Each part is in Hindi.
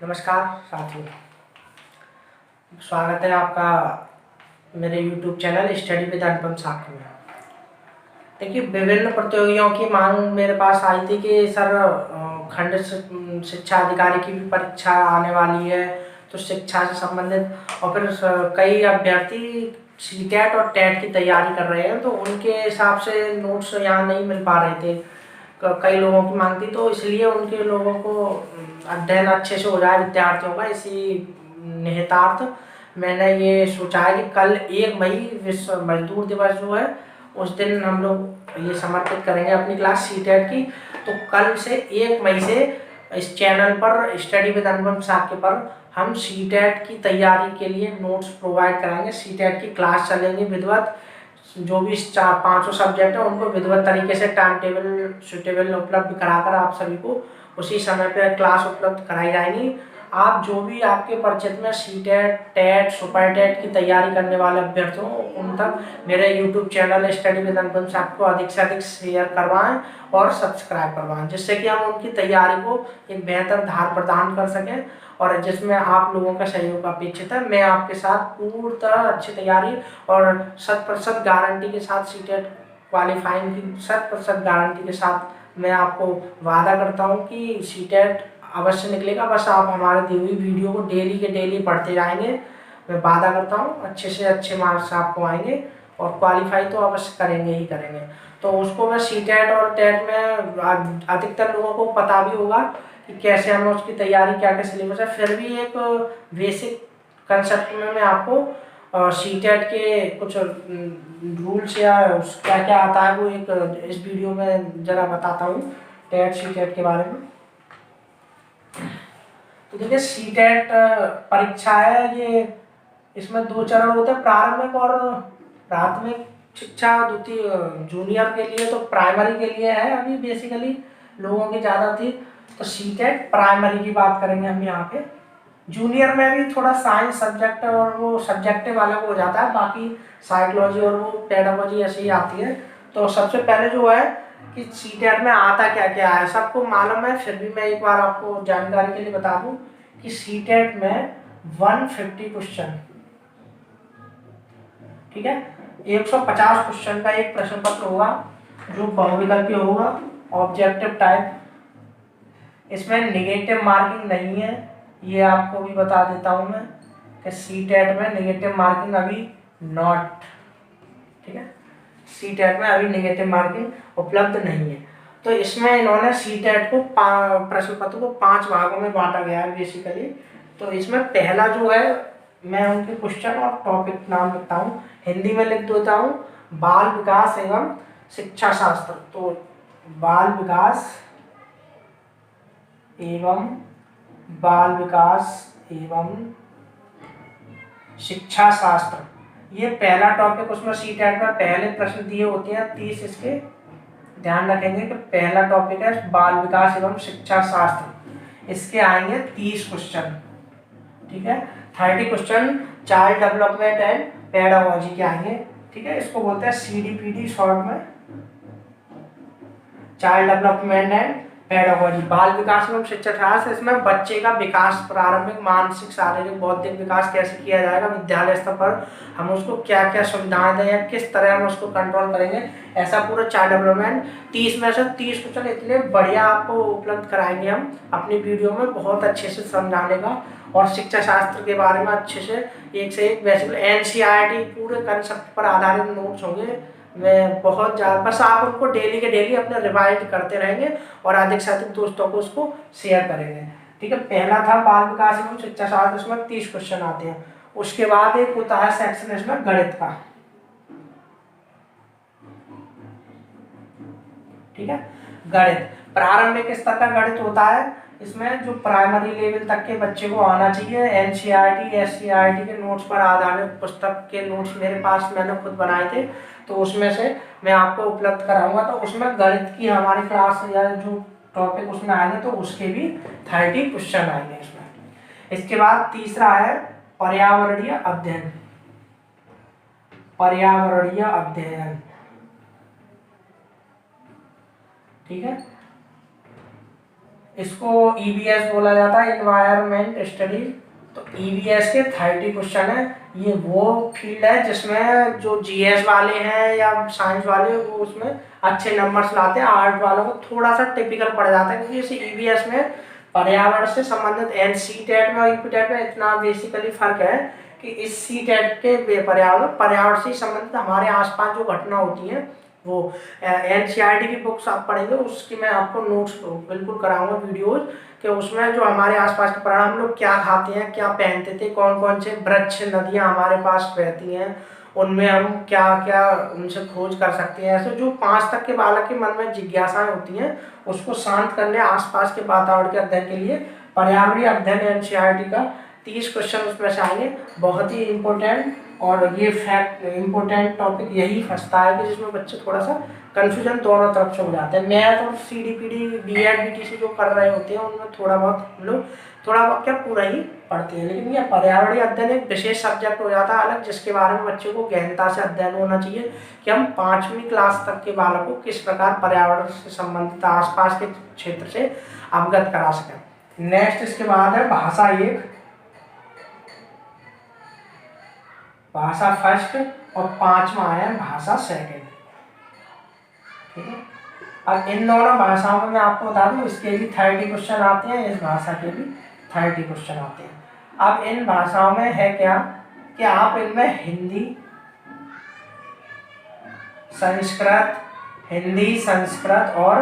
नमस्कार साथियों, स्वागत है आपका मेरे YouTube चैनल स्टडी विद अनुपम साक्य में। देखिए, विभिन्न प्रतियोगियों की मांग मेरे पास आई थी कि सर खंड शिक्षा अधिकारी की भी परीक्षा आने वाली है, तो शिक्षा से संबंधित और फिर कई अभ्यर्थी सीटेट और टेट की तैयारी कर रहे हैं, तो उनके हिसाब से नोट्स यहाँ नहीं मिल पा रहे थे। कई लोगों की मांग थी, तो इसलिए उनके लोगों को अध्ययन अच्छे से हो जाए विद्यार्थियों का, इसी निहितार्थ मैंने ये सोचा है कि कल 1 मई विश्व मजदूर दिवस जो है, उस दिन हम लोग ये समर्पित करेंगे अपनी क्लास सीटेट की। तो कल से 1 मई से इस चैनल पर स्टडी विद अनुपम साक्य पर हम सीटेट की तैयारी के लिए नोट्स प्रोवाइड कराएंगे। सीटेट की क्लास चलेंगी विधिवत, जो भी 400-500 सब्जेक्ट है उनको विधिवत तरीके से टाइम टेबल सुटेबल उपलब्ध कराकर आप सभी को उसी समय पे क्लास उपलब्ध कराई जाएंगी। आप जो भी आपके परिचित में सीटेट, टेट, सुपर टेट की तैयारी करने वाले अभ्यर्थी हों, उन तक मेरे यूट्यूब चैनल स्टडी विद अनुपम साक्य को अधिक से अधिक शेयर करवाएं और सब्सक्राइब करवाएं, जिससे कि हम उनकी तैयारी को एक बेहतर धार प्रदान कर सकें और जिसमें आप लोगों का सहयोग अपेक्षित है। मैं आपके साथ पूरी तरह अच्छी तैयारी और 100% गारंटी के साथ सीटेट क्वालिफाइंग की 100% गारंटी के साथ मैं आपको वादा करता हूं कि सीटेट अवश्य निकलेगा। बस आप हमारे दी हुई वीडियो को डेली के डेली पढ़ते जाएंगे। मैं वादा करता हूँ अच्छे से अच्छे मार्क्स आपको आएंगे और क्वालिफाई तो अवश्य करेंगे ही करेंगे। तो उसको मैं सीटेट और टेट में अधिकतर लोगों को पता भी होगा कि कैसे हमें उसकी तैयारी, क्या क्या सिलेबस है। फिर भी एक बेसिक कंसेप्ट में मैं आपको सीटेट के कुछ रूल्स या क्या क्या आता है वो एक इस वीडियो में जरा बताता हूँ टेट सीटेट के बारे में। तो देखिए, सीटेट परीक्षा है ये, इसमें 2 चरण होते हैं, प्रारंभिक और प्राथमिक शिक्षा। द्वितीय जूनियर के लिए तो प्राइमरी के लिए है, अभी बेसिकली लोगों की ज़्यादा थी। तो सीटेट प्राइमरी की बात करेंगे हम यहाँ पे। जूनियर में भी थोड़ा साइंस सब्जेक्ट और वो सब्जेक्टिव अलग हो जाता है, बाकी साइकोलॉजी और वो पेडागोजी ऐसे ही आती है। तो सबसे पहले जो है कि सीटेट में आता क्या क्या है सबको मालूम है, फिर भी मैं एक बार आपको जानकारी के लिए बता दूं कि सीटेट में 150 क्वेश्चन, ठीक है, 150 क्वेश्चन का एक प्रश्न पत्र होगा जो बहुविकल्पीय होगा, ऑब्जेक्टिव टाइप। इसमें नेगेटिव मार्किंग नहीं है, ये आपको भी बता देता हूं मैं कि सीटेट में नेगेटिव मार्किंग अभी नॉट, ठीक है, सीटेट में अभी नेगेटिव मार्किंग उपलब्ध नहीं है। तो इसमें इन्होंने सीटेट को प्रश्न पत्र को 5 भागों में बांटा गया है बेसिकली। तो इसमें पहला जो है, मैं उनके क्वेश्चन और टॉपिक नाम लिखता हूँ, हिंदी में लिख देता हूँ, बाल विकास एवं शिक्षा शास्त्र। तो बाल विकास एवं शिक्षा शास्त्र, ये पहला टॉपिक। उसमें सीटेट में पहले प्रश्न दिए होते हैं 30, इसके ध्यान रखेंगे कि पहला टॉपिक है बाल विकास एवं शिक्षा शास्त्र, इसके आएंगे 30 क्वेश्चन, ठीक है। 30 question child development and pedagogy के आएंगे, ठीक है। इसको बोलते हैं CDPD शॉर्ट में, चाइल्ड डेवलपमेंट एंड पेडागोजी, बाल विकास एवं शिक्षा शास्त्र। इसमें बच्चे का विकास, प्रारंभिक मानसिक शारीरिक बौद्धिक विकास कैसे किया जाएगा विद्यालय स्तर पर, हम उसको क्या क्या सुविधाएं दें, किस तरह हम उसको कंट्रोल करेंगे, ऐसा पूरा चाइल्ड डेवलपमेंट। 30 में से 30 क्वेश्चन इतने बढ़िया आपको उपलब्ध कराएंगे हम अपनी वीडियो में, बहुत अच्छे से समझाने का। और शिक्षा शास्त्र के बारे में अच्छे से एक से एक बेसिकली NCERT पूरे कंसेप्ट पर आधारित नोट्स होंगे। मैं बहुत ज़्यादा, बस आप उनको डेली के डेली अपने रिवाइज करते रहेंगे और अधिक से अधिक दोस्तों को उसको शेयर करेंगे, ठीक है। पहला था बाल विकास एवं शिक्षा शास्त्र, इसमें 30 क्वेश्चन आते हैं। उसके बाद एक होता है सेक्शन इसमें गणित का, ठीक है। गणित प्रारंभिक स्तर का गणित होता है, इसमें जो प्राइमरी लेवल तक के बच्चे को आना चाहिए। NCERT SCERT के नोट्स पर आधारित पुस्तक के नोट्स मेरे पास मैंने खुद बनाए थे, तो उसमें से मैं आपको उपलब्ध कराऊंगा। तो उसमें गणित की हमारी क्लास या जो टॉपिक उसमें आएंगे तो उसके भी 30 क्वेश्चन आएंगे इसमें। इसके बाद तीसरा है पर्यावरणीय अध्ययन, पर्यावरणीय अध्ययन, ठीक है। इसको ईवीएस बोला जाता है, इन्वायरमेंट स्टडी। तो ईवीएस के 30 क्वेश्चन है। ये वो फील्ड है जिसमें जो जीएस वाले हैं या साइंस वाले वो उसमें अच्छे नंबर्स लाते हैं। आर्ट वालों को थोड़ा सा टिपिकल पड़ जाता है, क्योंकि इसे ईवीएस में पर्यावरण से संबंधित एनसीटेट में और यूपीटेट में इतना बेसिकली फर्क है कि इस सीटेट के पर्यावरण से संबंधित हमारे आसपास जो घटना होती है वो एनसीईआरटी की बुक्स आप पढ़ेंगे, उसकी मैं आपको नोट्स बिल्कुल कराऊंगा वीडियोज कि उसमें जो हमारे आसपास के पर्यावरण, हम लोग क्या खाते हैं, क्या पहनते थे, कौन कौन से वृक्ष नदियां हमारे पास रहती हैं, उनमें हम क्या क्या उनसे खोज कर सकते हैं। ऐसे जो 5 तक के बालक के मन में जिज्ञासाएं होती हैं उसको शांत करने आसपास के वातावरण के अध्ययन के लिए पर्यावरणीय अध्ययन एनसीईआरटी का 30 क्वेश्चन उसमें से आएंगे। बहुत ही इंपॉर्टेंट, और ये फैक्ट इम्पोर्टेंट टॉपिक यही फंसता है कि जिसमें बच्चे थोड़ा सा कन्फ्यूजन दोनों तरफ से हो जाते हैं। मैथ और सीडीपीडी बीएड बीटीसी जो कर रहे होते हैं उनमें थोड़ा बहुत हम लोग थोड़ा बहुत क्या पूरा ही पढ़ते हैं, लेकिन ये पर्यावरणीय अध्ययन एक विशेष सब्जेक्ट हो जाता है अलग, जिसके बारे में बच्चों को गहनता से अध्ययन होना चाहिए कि हम 5वीं क्लास तक के बालक को किस प्रकार पर्यावरण से संबंधित आसपास के क्षेत्र से अवगत करा सकें। नेक्स्ट इसके बाद है भाषा 1, भाषा फर्स्ट, और 5वां है भाषा सेकंड। ठीक है, अब इन दोनों भाषाओं में मैं आपको बता दूं इसके भी 30 क्वेश्चन आते हैं, इस भाषा के भी 30 क्वेश्चन आते हैं। अब इन भाषाओं में है क्या कि आप इनमें हिंदी संस्कृत और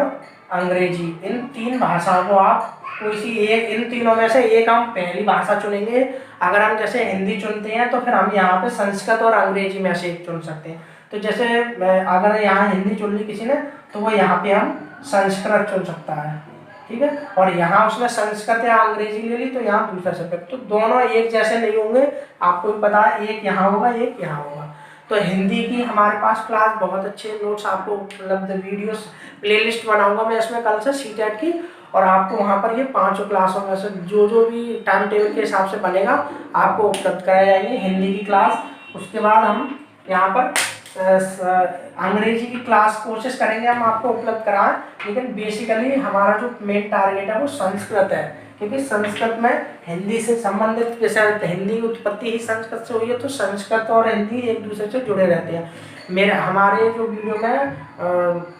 अंग्रेजी, इन 3 भाषाओं को आप कोई सी एक, इन तीनों में से एक हम पहली भाषा चुनेंगे। अगर हम जैसे हिंदी चुनते हैं तो फिर हम यहाँ पे संस्कृत और अंग्रेजी में से एक चुन सकते हैं। तो जैसे अगर यहाँ हिंदी चुन ली किसी ने तो वो यहाँ पे हम संस्कृत चुन सकता है। ठीक है, और यहाँ उसने संस्कृत या अंग्रेजी ले ली तो यहाँ दूसरा सब्जेक्ट, तो दोनों एक जैसे नहीं होंगे, आपको भी पता है, एक यहाँ होगा एक यहाँ होगा। तो हिंदी की हमारे पास क्लास बहुत अच्छे नोट्स आपको उपलब्ध, वीडियोस प्लेलिस्ट बनाऊंगा मैं इसमें कल से सीटेट की, और आपको वहाँ पर ये 5 क्लासों में से जो जो भी टाइम टेबल के हिसाब से बनेगा आपको उपलब्ध कराया जाएंगे हिंदी की क्लास। उसके बाद हम यहाँ पर अंग्रेजी की क्लास कोशिश करेंगे हम आपको उपलब्ध कराएं, लेकिन बेसिकली हमारा जो मेन टारगेट है वो संस्कृत है, क्योंकि संस्कृत में हिंदी से संबंधित विषय, हिंदी की उत्पत्ति ही संस्कृत से हुई है, तो संस्कृत और हिंदी एक दूसरे से जुड़े रहते हैं। हमारे जो वीडियो में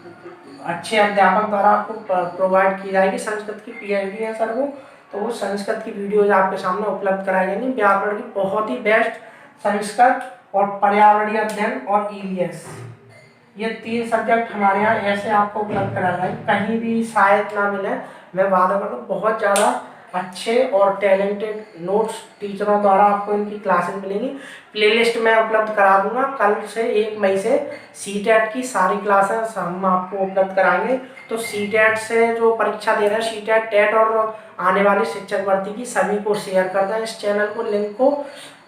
अच्छे अध्यापक द्वारा आपको प्रोवाइड की जाएगी, संस्कृत की पीएचडी है सर वो, तो वो संस्कृत की वीडियोज आपके सामने उपलब्ध कराई जाएंगी। व्याकरण की बहुत ही बेस्ट, संस्कृत और पर्यावरणीय अध्ययन और ईवीएस, ये 3 सब्जेक्ट हमारे यहाँ ऐसे आपको उपलब्ध कराया जाए, कहीं भी शायद ना मिले। मैं वादा करता हूँ बहुत ज़्यादा अच्छे और टैलेंटेड नोट्स टीचरों द्वारा आपको इनकी क्लासेस मिलेंगी। प्लेलिस्ट मैं उपलब्ध करा दूंगा कल से 1 मई से सीटेट की सारी क्लासेस हम आपको उपलब्ध कराएंगे। तो सीटेट से जो परीक्षा दे रहे हैं, सीटेट टेट और आने वाली शिक्षक भर्ती की, सभी को शेयर कर दें इस चैनल को, लिंक को,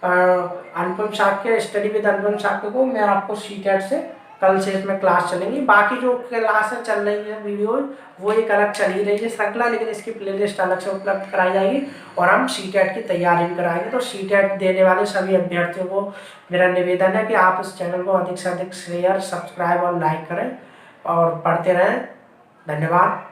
अनुपम शाक्य स्टडी विद अनुपम शाक्य को। मैं आपको सीटेट से कल से इसमें क्लास चलेंगी, बाकी जो क्लासें चल रही है वीडियो वो एक अलग चल ही रही है श्रृंखला, लेकिन इसकी प्लेलिस्ट अलग से उपलब्ध कराई जाएगी और हम सीटेट की तैयारी भी कराएंगे। तो सीटेट देने वाले सभी अभ्यर्थियों को मेरा निवेदन है कि आप इस चैनल को अधिक से अधिक शेयर, सब्सक्राइब और लाइक करें और पढ़ते रहें। धन्यवाद।